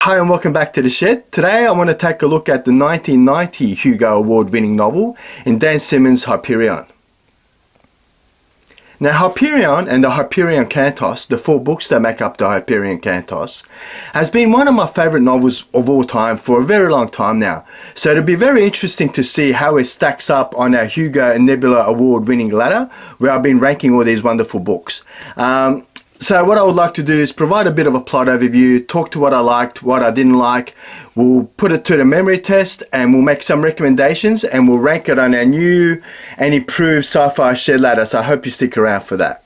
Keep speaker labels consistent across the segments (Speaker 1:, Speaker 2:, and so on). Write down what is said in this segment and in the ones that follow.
Speaker 1: Hi and welcome back to The Shed. Today I want to take a look at the 1990 Hugo Award-winning novel in Dan Simmons Hyperion. Now Hyperion and the Hyperion Cantos, the 4 books that make up the Hyperion Cantos, has been one of my favourite novels of all time for a very long time now. So it'll be very interesting to see how it stacks up on our Hugo and Nebula Award-winning ladder, where I've been ranking all these wonderful books. So what I would like to do is provide a bit of a plot overview, talk to what I liked, what I didn't like. We'll put it to the memory test and we'll make some recommendations and we'll rank it on our new and improved Sci-Fi Shed Ladder. So I hope you stick around for that.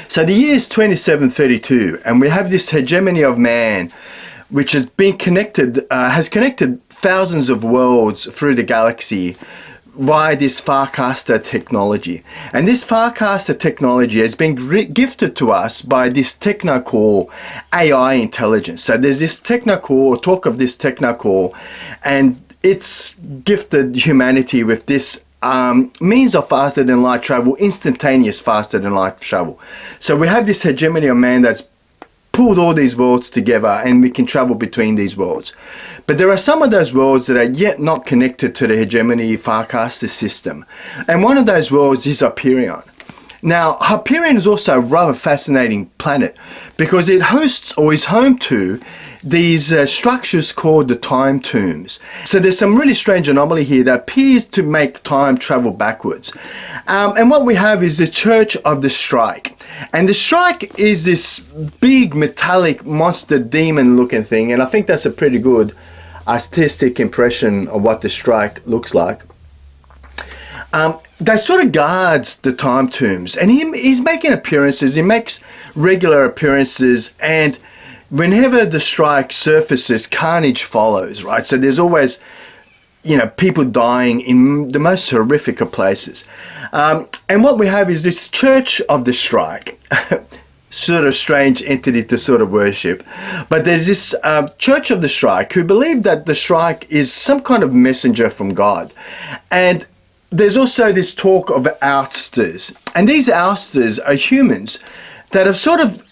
Speaker 1: So the year is 2732 and we have this hegemony of man which has been connected, has connected thousands of worlds through the galaxy via this Farcaster technology. And this Farcaster technology has been gifted to us by this Technocore AI intelligence. So there's this Technocore, talk of this Technocore, and it's gifted humanity with this means of faster than light travel, instantaneous faster than light travel. So we have this hegemony of man that's pulled all these worlds together and we can travel between these worlds. But there are some of those worlds that are yet not connected to the hegemony Farcaster system. And one of those worlds is Hyperion. Now, Hyperion is also a rather fascinating planet because it hosts or is home to these structures called the time tombs. So there's some really strange anomaly here that appears to make time travel backwards. And what we have is the Church of the Strike. And the Strike is this big metallic monster demon looking thing, and I think that's a pretty good artistic impression of what the Strike looks like. That sort of guards the time tombs, and he's making appearances. He makes regular appearances, and whenever the Strike surfaces, carnage follows, right? So there's always, people dying in the most horrific of places. And what we have is this Church of the Strike, sort of strange entity to sort of worship. But there's this Church of the Strike who believe that the Strike is some kind of messenger from God. And there's also this talk of ousters. And these ousters are humans that have sort of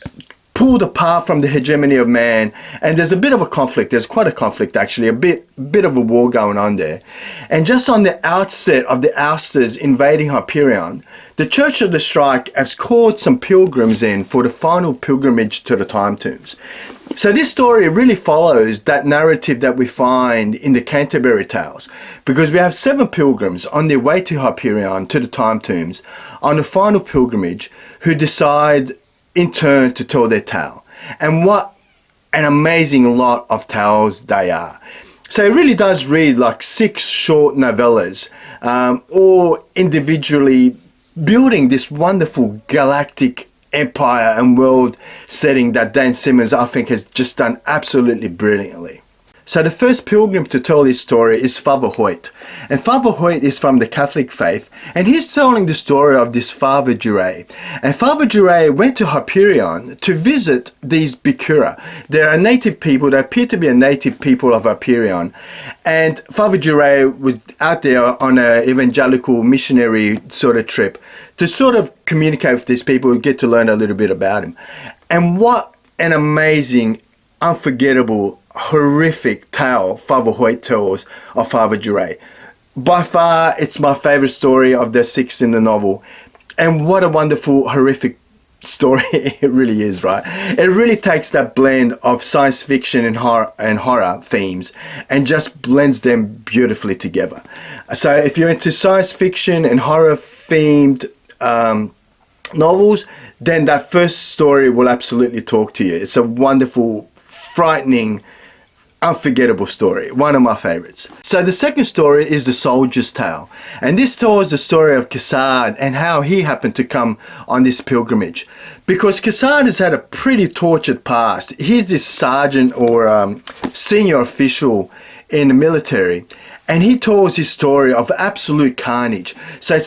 Speaker 1: pulled apart from the hegemony of man, and there's a bit of a conflict. There's quite a conflict actually, a bit of a war going on there. And just on the outset of the ousters invading Hyperion, the Church of the Strike has called some pilgrims in for the final pilgrimage to the time tombs. So this story really follows that narrative that we find in the Canterbury Tales, because we have 7 pilgrims on their way to Hyperion, to the time tombs, on the final pilgrimage, who decide in turn to tell their tale. And what an amazing lot of tales they are. So it really does read like 6 short novellas, all individually building this wonderful galactic empire and world setting that Dan Simmons, I think, has just done absolutely brilliantly. So the first pilgrim to tell this story is Father Hoyt. And Father Hoyt is from the Catholic faith, and he's telling the story of this Father Jure. And Father Jure went to Hyperion to visit these Bikura. They are native people, they appear to be a native people of Hyperion. And Father Jure was out there on an evangelical missionary sort of trip to sort of communicate with these people and get to learn a little bit about him. And what an amazing, unforgettable, horrific tale Father Hoyt tells of Father Jure. By far, it's my favorite story of the 6 in the novel. And what a wonderful, horrific story it really is, right? It really takes that blend of science fiction and horror themes and just blends them beautifully together. So if you're into science fiction and horror themed novels, then that first story will absolutely talk to you. It's a wonderful, frightening, unforgettable story, one of my favorites. So the second story is The Soldier's Tale, and this tells the story of Cassard and how he happened to come on this pilgrimage, because Cassard has had a pretty tortured past. He's this sergeant or senior official in the military, and he tells his story of absolute carnage. So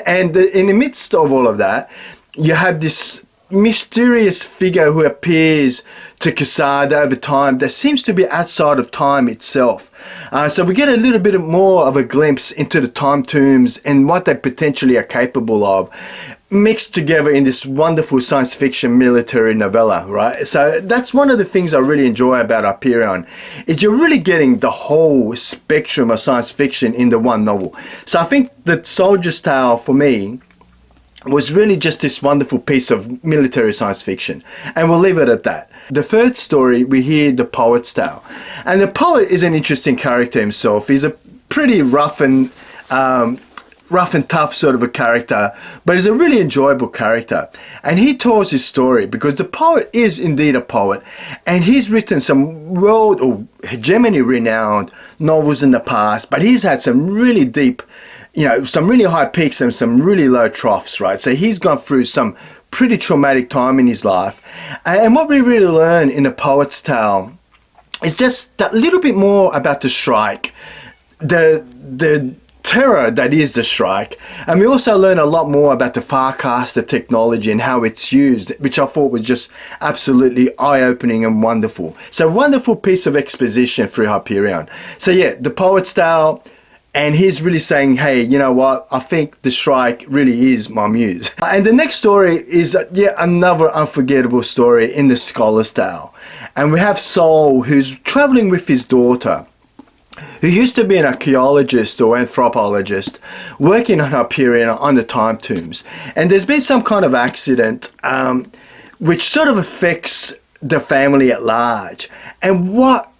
Speaker 1: in the midst of all of that, you have this mysterious figure who appears to Cassard over time that seems to be outside of time itself. So we get a little bit more of a glimpse into the time tombs and what they potentially are capable of. mixed together in this wonderful science fiction military novella, right? So that's one of the things I really enjoy about Hyperion, is you're really getting the whole spectrum of science fiction in the one novel. So I think that Soldier's Tale for me was really just this wonderful piece of military science fiction, and we'll leave it at that. The third story, we hear The Poet's Tale, and the poet is an interesting character himself. He's a pretty rough and tough sort of a character, but he's a really enjoyable character. And he tells his story because the poet is indeed a poet, and he's written some world or hegemony renowned novels in the past, but he's had some really deep, some really high peaks and some really low troughs, right? So he's gone through some pretty traumatic time in his life. And what we really learn in The Poet's Tale is just that little bit more about the strike, the terror that is the strike, and we also learn a lot more about the Farcaster technology and how it's used, which I thought was just absolutely eye-opening and wonderful. So wonderful piece of exposition through Hyperion. So yeah, The Poet's Tale, and he's really saying, hey, you know what, I think the strike really is my muse. And the next story is yet another unforgettable story in The Scholar's Tale, and we have Sol, who's traveling with his daughter, who used to be an archaeologist or anthropologist working on Hyperion on the time tombs. And there's been some kind of accident which sort of affects the family at large. And what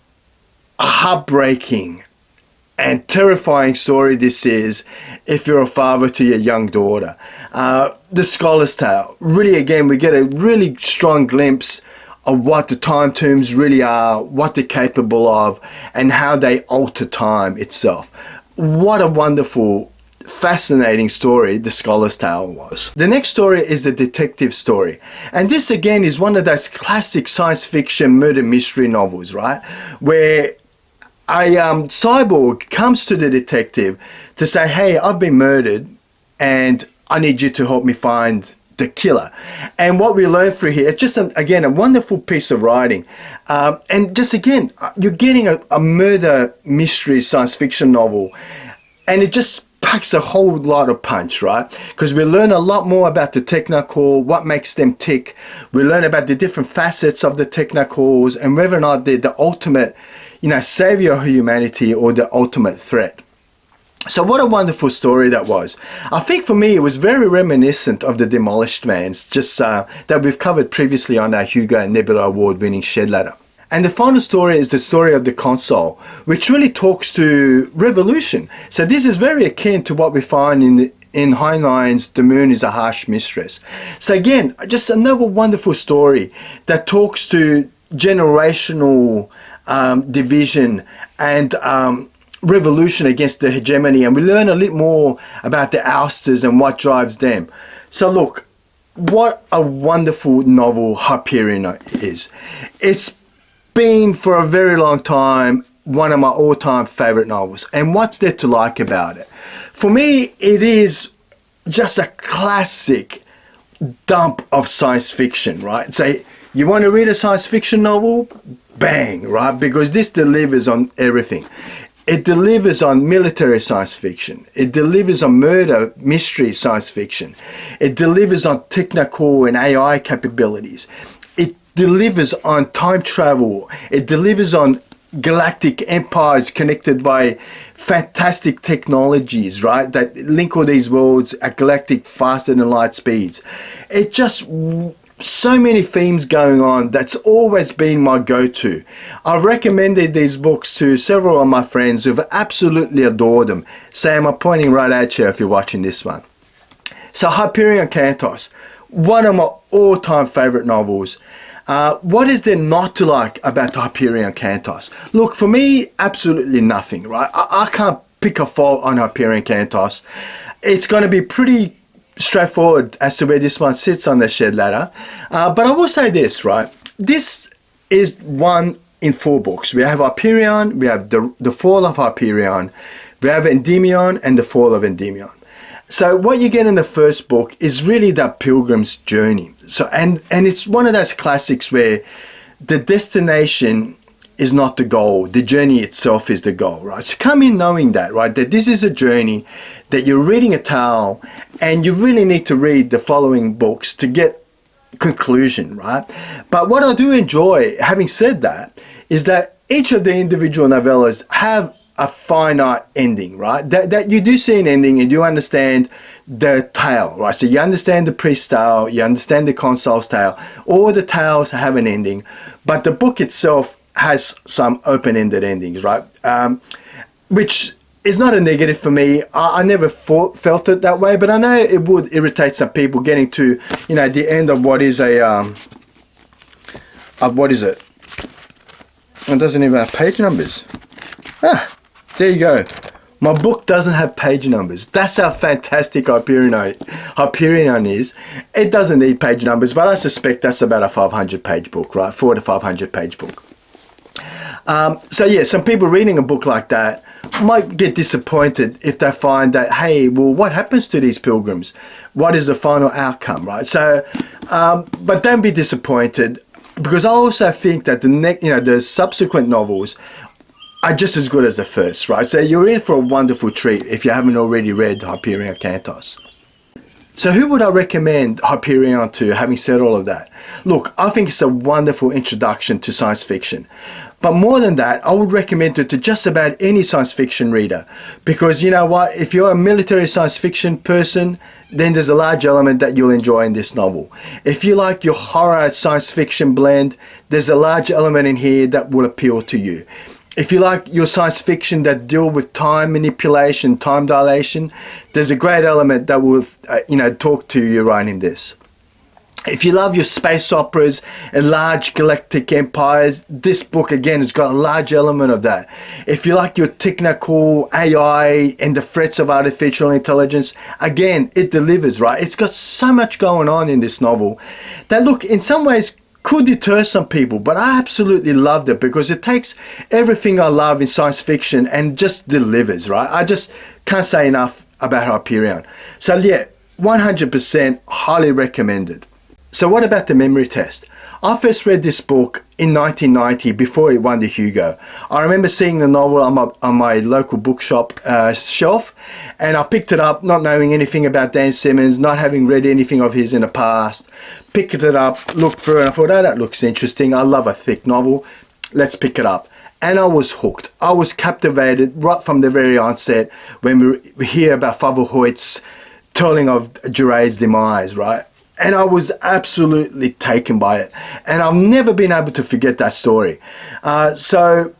Speaker 1: a heartbreaking and terrifying story this is if you're a father to your young daughter. The Scholar's Tale. Really, again, we get a really strong glimpse of what the time tombs really are, what they're capable of, and how they alter time itself. What a wonderful, fascinating story The Scholar's Tale was. The next story is the detective story. And this again is one of those classic science fiction murder mystery novels, right? Where a cyborg comes to the detective to say, hey, I've been murdered and I need you to help me find the killer. And what we learn through here, it's just again a wonderful piece of writing, and just again you're getting a murder mystery science fiction novel, and it just packs a whole lot of punch, right? Because we learn a lot more about the technical, what makes them tick. We learn about the different facets of the technicals and whether or not they're the ultimate, savior of humanity or the ultimate threat. So what a wonderful story that was. I think for me it was very reminiscent of The Demolished Man's, just that we've covered previously on our Hugo and Nebula Award winning Shed Ladder. And the final story is the story of the console, which really talks to revolution. So this is very akin to what we find in Heinlein's The Moon is a Harsh Mistress. So again, just another wonderful story that talks to generational division and revolution against the hegemony, and we learn a little more about the ousters and what drives them. So look, what a wonderful novel Hyperion is. It's been for a very long time one of my all-time favorite novels. And what's there to like about it? For me, it is just a classic dump of science fiction, right? So you want to read a science fiction novel? Bang, right? Because this delivers on everything. It delivers on military science fiction. It delivers on murder mystery science fiction. It delivers on technical and AI capabilities. It delivers on time travel. It delivers on galactic empires connected by fantastic technologies, right? That link all these worlds at galactic faster than light speeds. It just so many themes going on. That's always been my go-to. I've recommended these books to several of my friends who've absolutely adored them. Sam, I'm pointing right at you if you're watching this one. So Hyperion Cantos, one of my all-time favorite novels. What is there not to like about the Hyperion Cantos? Look, for me, absolutely nothing, right? I can't pick a fault on Hyperion Cantos. It's going to be pretty straightforward as to where this one sits on the shed ladder. But I will say this, right? This is one in 4 books. We have Hyperion, we have the Fall of Hyperion, we have Endymion and the Fall of Endymion. So what you get in the first book is really that pilgrim's journey. So and it's one of those classics where the destination is not the goal. The journey itself is the goal, right? So come in knowing that, right? That this is a journey, that you're reading a tale, and you really need to read the following books to get conclusion, right? But what I do enjoy, having said that, is that each of the individual novellas have a finite ending, right? That you do see an ending and you understand the tale, right? So you understand the priest's tale, you understand the consul's tale. All the tales have an ending, but the book itself has some open-ended endings, right? Which is not a negative for me. I never felt it that way, but I know it would irritate some people getting to, you know, the end of what is a, what is it? It doesn't even have page numbers. Ah, there you go. My book doesn't have page numbers. That's how fantastic Hyperion is. It doesn't need page numbers, but I suspect that's about a 500-page book, right? 400 to 500-page book. So yeah, some people reading a book like that might get disappointed if they find that, hey, well, what happens to these pilgrims? What is the final outcome, right? So, but don't be disappointed, because I also think that the subsequent novels are just as good as the first, right? So you're in for a wonderful treat if you haven't already read Hyperion Cantos. So who would I recommend Hyperion to, having said all of that? Look, I think it's a wonderful introduction to science fiction. But more than that, I would recommend it to just about any science fiction reader. Because you know what? If you're a military science fiction person, then there's a large element that you'll enjoy in this novel. If you like your horror science fiction blend, there's a large element in here that will appeal to you. If you like your science fiction that deal with time manipulation, time dilation, there's a great element that will, talk to you right in this. If you love your space operas and large galactic empires, this book again has got a large element of that. If you like your technical AI and the threats of artificial intelligence, again, it delivers, right? It's got so much going on in this novel that, look, in some ways could deter some people, but I absolutely loved it because it takes everything I love in science fiction and just delivers, right? I just can't say enough about Hyperion. So yeah, 100% highly recommended. So what about the memory test? I first read this book in 1990 before it won the Hugo. I remember seeing the novel on my local bookshop shelf, and I picked it up not knowing anything about Dan Simmons, not having read anything of his in the past. Picked it up, looked through, and I thought, oh, that looks interesting. I love a thick novel. Let's pick it up. And I was hooked. I was captivated right from the very onset when we hear about Father Hoyt's telling of Duray's demise, right? And I was absolutely taken by it. And I've never been able to forget that story. So,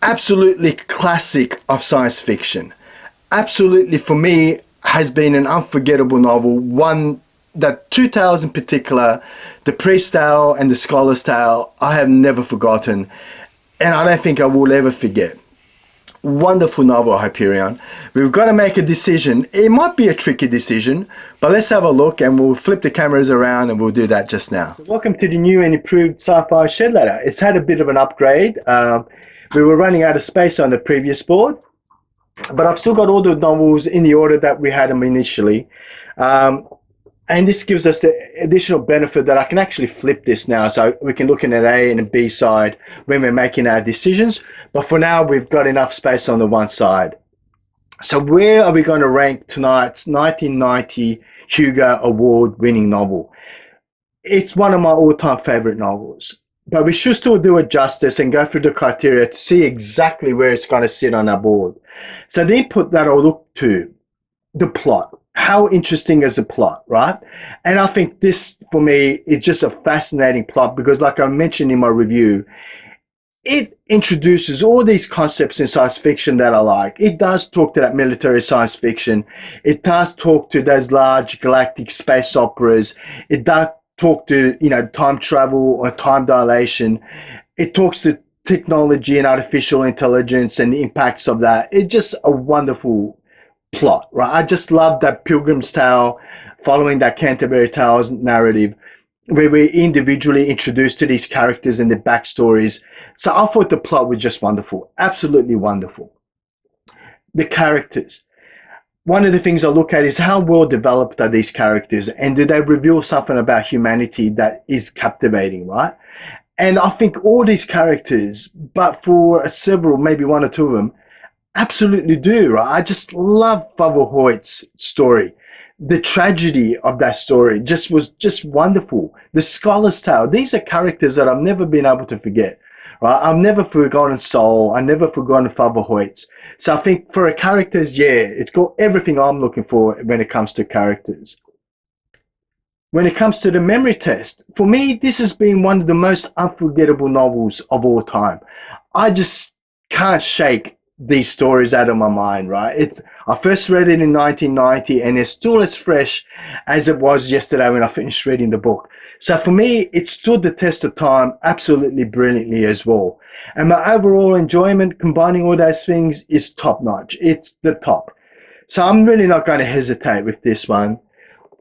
Speaker 1: absolutely classic of science fiction. Absolutely, for me, has been an unforgettable novel. One that two tales in particular, the priest's tale and the scholar's tale, I have never forgotten. And I don't think I will ever forget. Wonderful novel, Hyperion. We've got to make a decision. It might be a tricky decision, but let's have a look and we'll flip the cameras around and we'll do that just now. So welcome to the new and improved Sci-Fi Shed Ladder. It's had a bit of an upgrade. We were running out of space on the previous board, but I've still got all the novels in the order that we had them initially. And this gives us the additional benefit that I can actually flip this now, so we can look in at A and a B side when we're making our decisions. But for now, we've got enough space on the one side. So where are we going to rank tonight's 1990 Hugo Award-winning novel? It's one of my all-time favorite novels, but we should still do it justice and go through the criteria to see exactly where it's going to sit on our board. So the input that I'll look to, the plot. How interesting is the plot, right? And I think this, for me, is just a fascinating plot because, like I mentioned in my review, it introduces all these concepts in science fiction that I like. It does talk to that military science fiction. It does talk to those large galactic space operas. It does talk to, time travel or time dilation. It talks to technology and artificial intelligence and the impacts of that. It's just a wonderful plot, right? I just love that Pilgrim's Tale following that Canterbury Tales narrative where we're individually introduced to these characters and their backstories. So I thought the plot was just wonderful, absolutely wonderful. The characters. One of the things I look at is how well developed are these characters and do they reveal something about humanity that is captivating, right? And I think all these characters, but for several, maybe one or two of them, absolutely do, right? I just love Father Hoyt's story. The tragedy of that story was just wonderful. The Scholar's Tale. These are characters that I've never been able to forget, right? I've never forgotten Soul. I never forgotten Father Hoyt's. So I think for a characters, yeah, it's got everything I'm looking for when it comes to characters. When it comes to the memory test, for me, this has been one of the most unforgettable novels of all time. I just can't shake these stories out of my mind, right? I first read it in 1990 and it's still as fresh as it was yesterday when I finished reading the book. So for me, it stood the test of time absolutely brilliantly as well. And my overall enjoyment combining all those things is top notch. It's the top. So I'm really not going to hesitate with this one.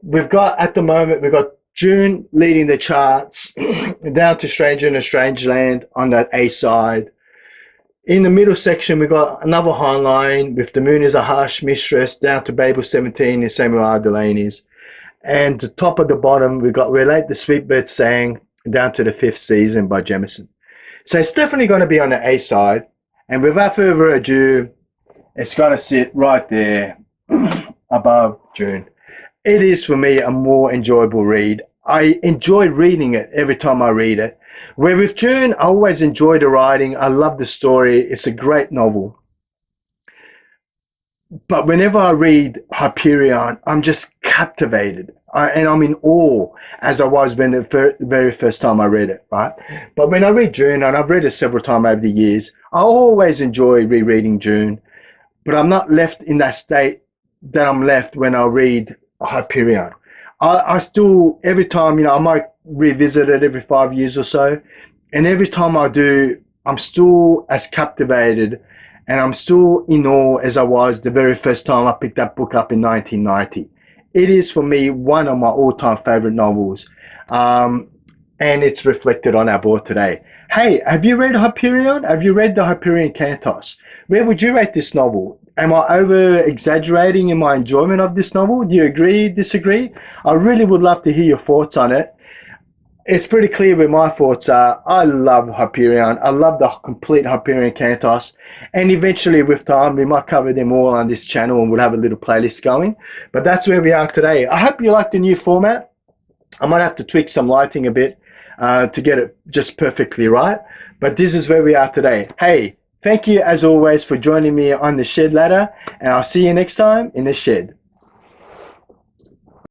Speaker 1: At the moment, we've got June leading the charts, down to Stranger in a Strange Land on that A side. In the middle section, we've got another Heinlein with The Moon is a Harsh Mistress, down to Babel 17 and Samuel R. Delaney's. And the top of the bottom, we've got Relate the Sweetbird Sang, down to the 5th season by Jemison. So it's definitely going to be on the A side. And without further ado, it's going to sit right there above June. It is, for me, a more enjoyable read. I enjoy reading it every time I read it. Where with June, I always enjoy the writing. I love the story. It's a great novel. But whenever I read Hyperion, I'm just captivated. And I'm in awe, as I was when the very first time I read it, right? But when I read June, and I've read it several times over the years, I always enjoy rereading June. But I'm not left in that state that I'm left when I read Hyperion. I still, every time, I might revisit it every 5 years or so. And every time I do, I'm still as captivated and I'm still in awe as I was the very first time I picked that book up in 1990. It is, for me, one of my all-time favorite novels. And it's reflected on our board today. Hey, have you read Hyperion? Have you read the Hyperion Cantos? Where would you rate this novel? Am I over-exaggerating in my enjoyment of this novel? Do you agree, disagree? I really would love to hear your thoughts on it. It's pretty clear where my thoughts are. I love Hyperion. I love the complete Hyperion Cantos. And eventually, with time, we might cover them all on this channel and we'll have a little playlist going. But that's where we are today. I hope you like the new format. I might have to tweak some lighting a bit to get it just perfectly right. But this is where we are today. Hey, thank you, as always, for joining me on the Shed Ladder, and I'll see you next time in the shed.